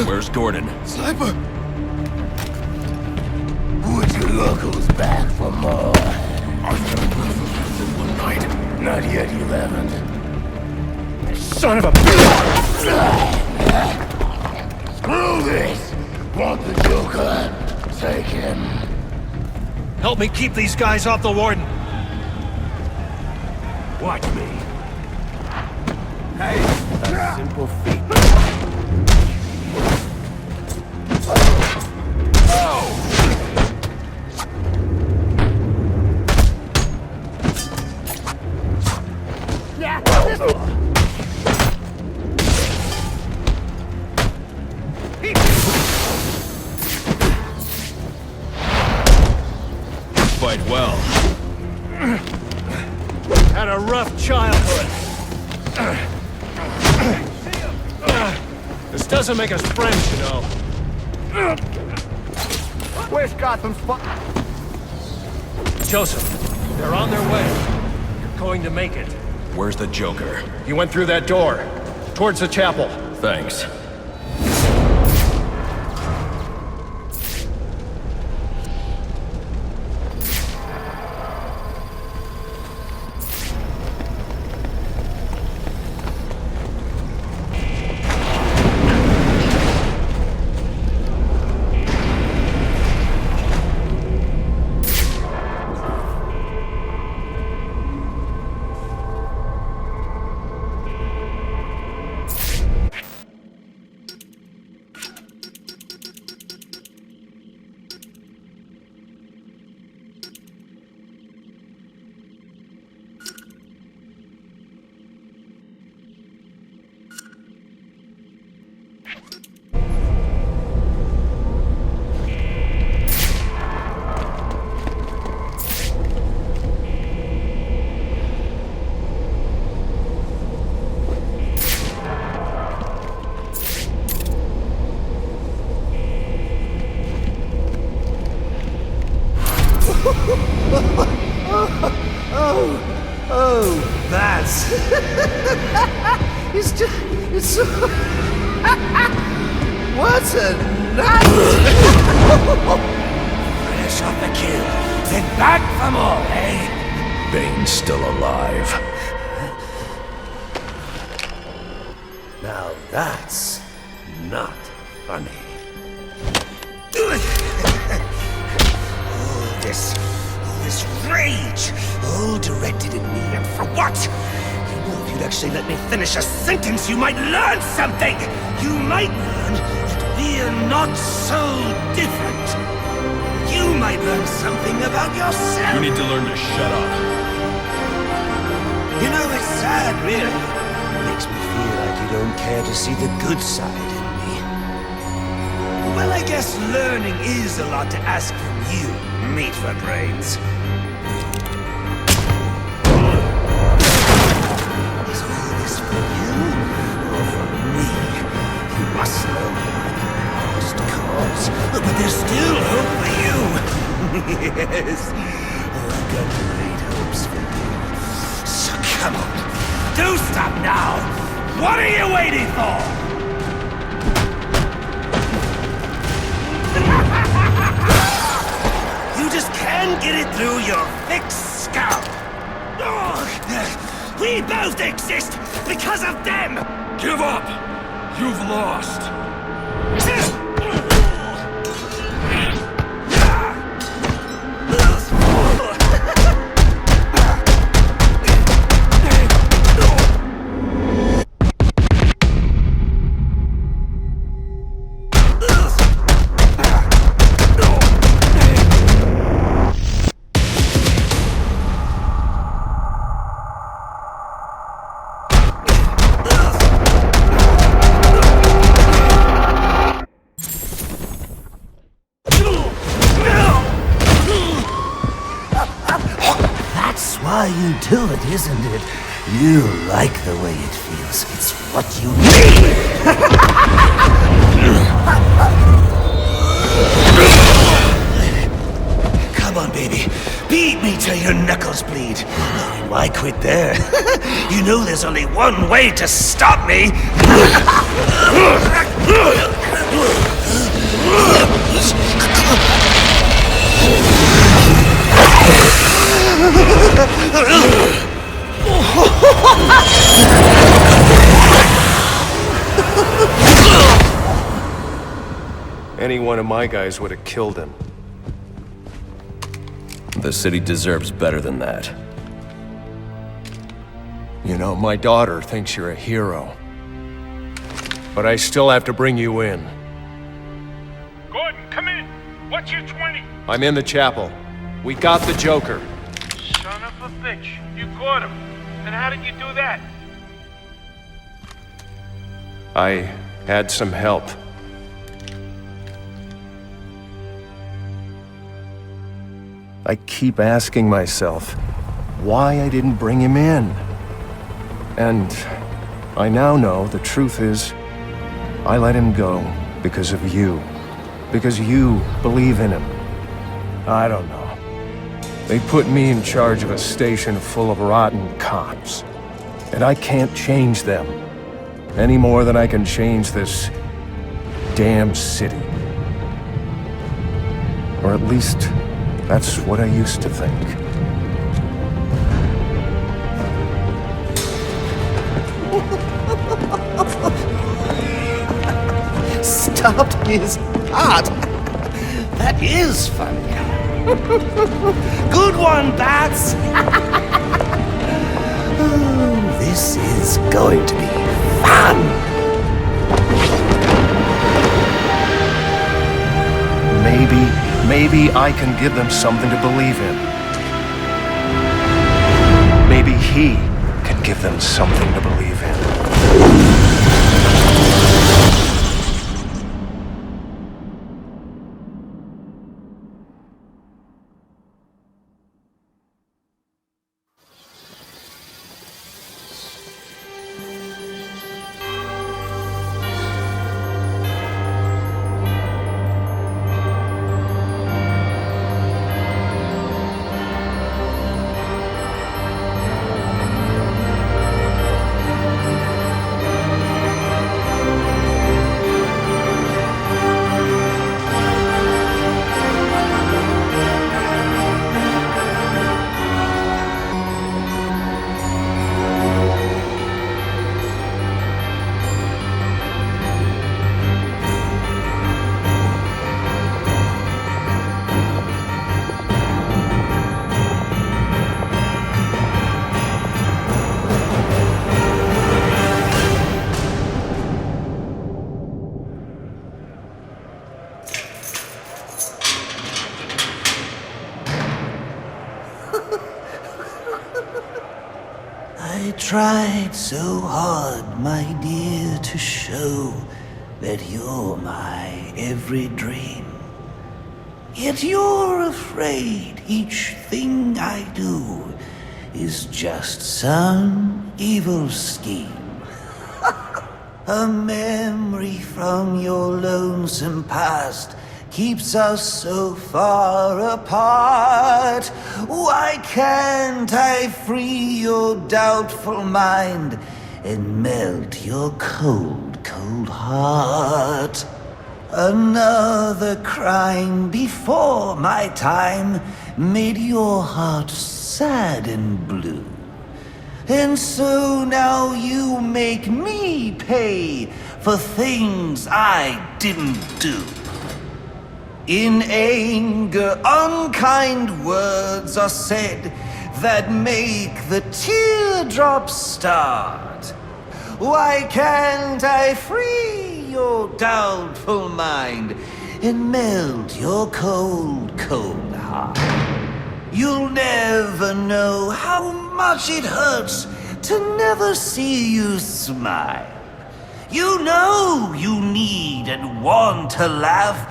Where's Gordon? Sniper! Would you locals back for more? I've done enough of you for one night. Not yet, 11. Son of a bitch! Screw this! Want the Joker? Take him. Help me keep these guys off the Warden. Watch me. Hey! A simple feat. Fight well. Had a rough childhood. This doesn't make us friends, you know. Where's Gotham's Joseph, they're on their way. You're going to make it. Where's the Joker? He went through that door, towards the chapel. Thanks. Oh, that's... it's so... What a night! Finish off the kill, then back for more, eh? Bane's still alive. Now that's not funny. This rage, all directed at me, and for what? You know, if you'd actually let me finish a sentence, you might learn something! You might learn that we're not so different. You might learn something about yourself! You need to learn to shut up. You know, it's sad, really. It makes me feel like you don't care to see the good side in me. Well, I guess learning is a lot to ask from you, meat for brains. Is all this for you, or for me? You must know I'm a lost cause, but there's still hope for you. Yes, I've got great hopes for you. So come on, do stop now! What are you waiting for? You just can't get it through your thick skull. We both exist because of them! Give up! You've lost! Why you do it, isn't it? You like the way it feels. It's what you need! Come on, baby. Beat me till your knuckles bleed. Why quit there? You know there's only one way to stop me. Any one of my guys would have killed him. The city deserves better than that. You know, my daughter thinks you're a hero. But I still have to bring you in. Gordon, come in. What's your 20? I'm in the chapel. We got the Joker. Son of a bitch. You caught him. And how did you do that? I had some help. I keep asking myself why I didn't bring him in. And I now know the truth is, I let him go because of you. Because you believe in him. I don't know. They put me in charge of a station full of rotten cops. And I can't change them. Any more than I can change this damn city. Or at least, that's what I used to think. Stopped his heart. That is funny. Good one, Bats. Oh, this is going to be fun. Maybe I can give them something to believe in. Maybe he can give them something to believe in. I tried so hard, my dear, to show that you're my every dream. Yet you're afraid each thing I do is just some evil scheme. A memory from your lonesome past keeps us so far apart. Why can't I free your doubtful mind and melt your cold, cold heart? Another crime before my time made your heart sad and blue. And so now you make me pay for things I didn't do. In anger, unkind words are said that make the teardrops start. Why can't I free your doubtful mind and melt your cold, cold heart? You'll never know how much it hurts to never see you smile. You know you need and want to laugh,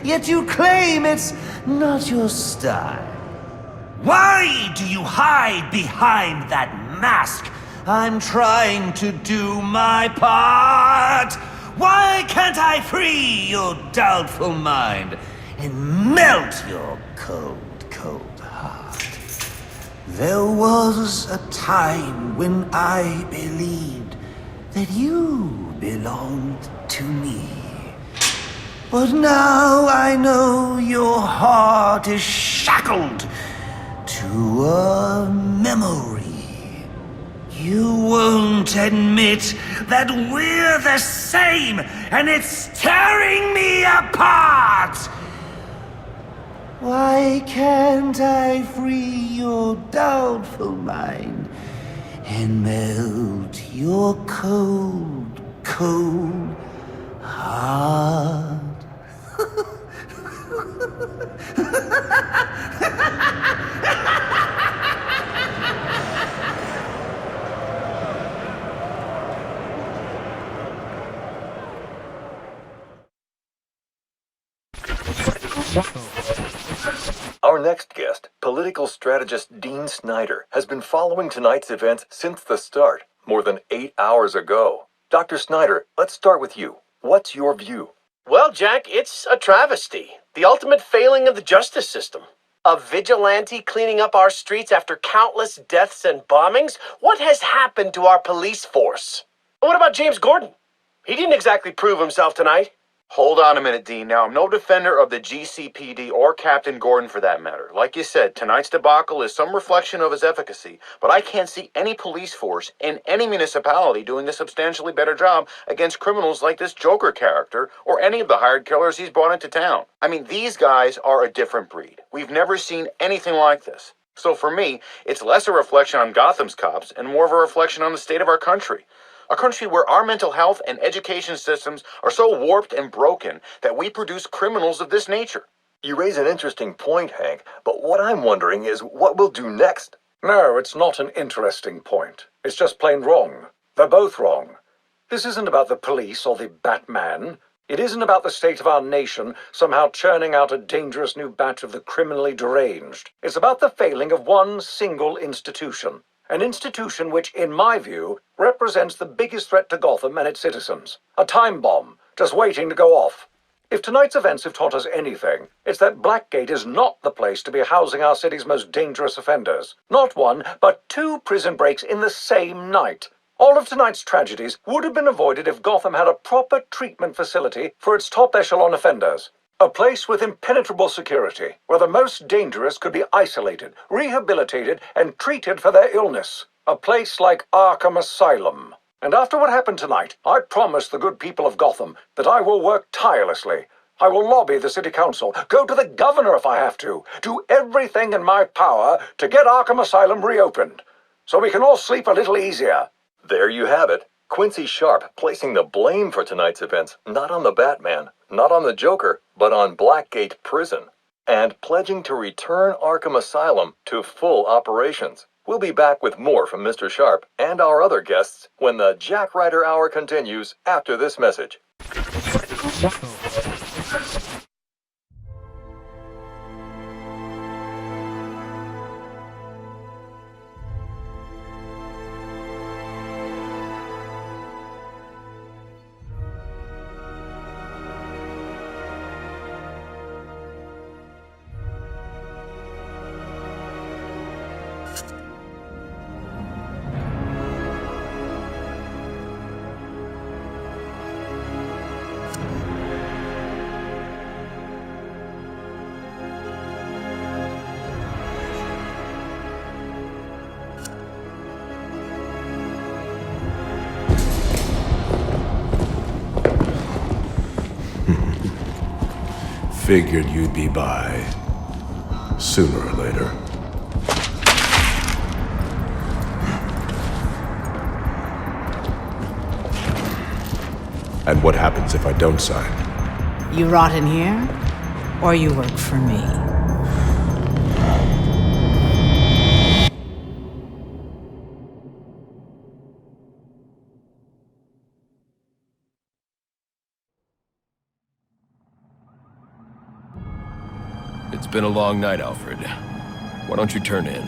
yet you claim it's not your style. Why do you hide behind that mask? I'm trying to do my part. Why can't I free your doubtful mind and melt your cold, cold heart. There was a time when I believed that you belonged to me. But now I know your heart is shackled to a memory. You won't admit that we're the same, and it's tearing me apart! Why can't I free your doubtful mind and melt your cold, cold heart? Our next guest, political strategist Dean Snyder, has been following tonight's events since the start, more than 8 hours ago. Dr. Snyder, let's start with you. What's your view? Well, Jack, it's a travesty. The ultimate failing of the justice system. A vigilante cleaning up our streets after countless deaths and bombings? What has happened to our police force? And what about James Gordon? He didn't exactly prove himself tonight. Hold on a minute, Dean. Now, I'm no defender of the GCPD or Captain Gordon for that matter. Like you said, tonight's debacle is some reflection of his efficacy, but I can't see any police force in any municipality doing a substantially better job against criminals like this Joker character or any of the hired killers he's brought into town. I mean, these guys are a different breed. We've never seen anything like this. So for me, it's less a reflection on Gotham's cops and more of a reflection on the state of our country. A country where our mental health and education systems are so warped and broken that we produce criminals of this nature. You raise an interesting point, Hank, but what I'm wondering is what we'll do next. No, it's not an interesting point. It's just plain wrong. They're both wrong. This isn't about the police or the Batman. It isn't about the state of our nation somehow churning out a dangerous new batch of the criminally deranged. It's about the failing of one single institution. An institution which, in my view, represents the biggest threat to Gotham and its citizens. A time bomb, just waiting to go off. If tonight's events have taught us anything, it's that Blackgate is not the place to be housing our city's most dangerous offenders. Not one, but 2 prison breaks in the same night. All of tonight's tragedies would have been avoided if Gotham had a proper treatment facility for its top echelon offenders. A place with impenetrable security, where the most dangerous could be isolated, rehabilitated, and treated for their illness. A place like Arkham Asylum. And after what happened tonight, I promise the good people of Gotham that I will work tirelessly. I will lobby the city council, go to the governor if I have to, do everything in my power to get Arkham Asylum reopened, so we can all sleep a little easier. There you have it. Quincy Sharp placing the blame for tonight's events not on the Batman, not on the Joker, but on Blackgate Prison, and pledging to return Arkham Asylum to full operations. We'll be back with more from Mr. Sharp and our other guests when the Jack Ryder Hour continues after this message. Figured you'd be by sooner or later. And what happens if I don't sign? You rot in here, or you work for me. It's been a long night, Alfred. Why don't you turn in?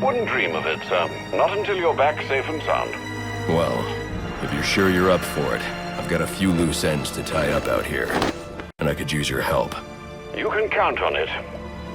Wouldn't dream of it, sir. Not until you're back safe and sound. Well, if you're sure you're up for it, I've got a few loose ends to tie up out here. And I could use your help. You can count on it.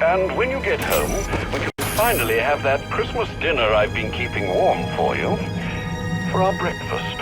And when you get home, we can finally have that Christmas dinner I've been keeping warm for you for our breakfast.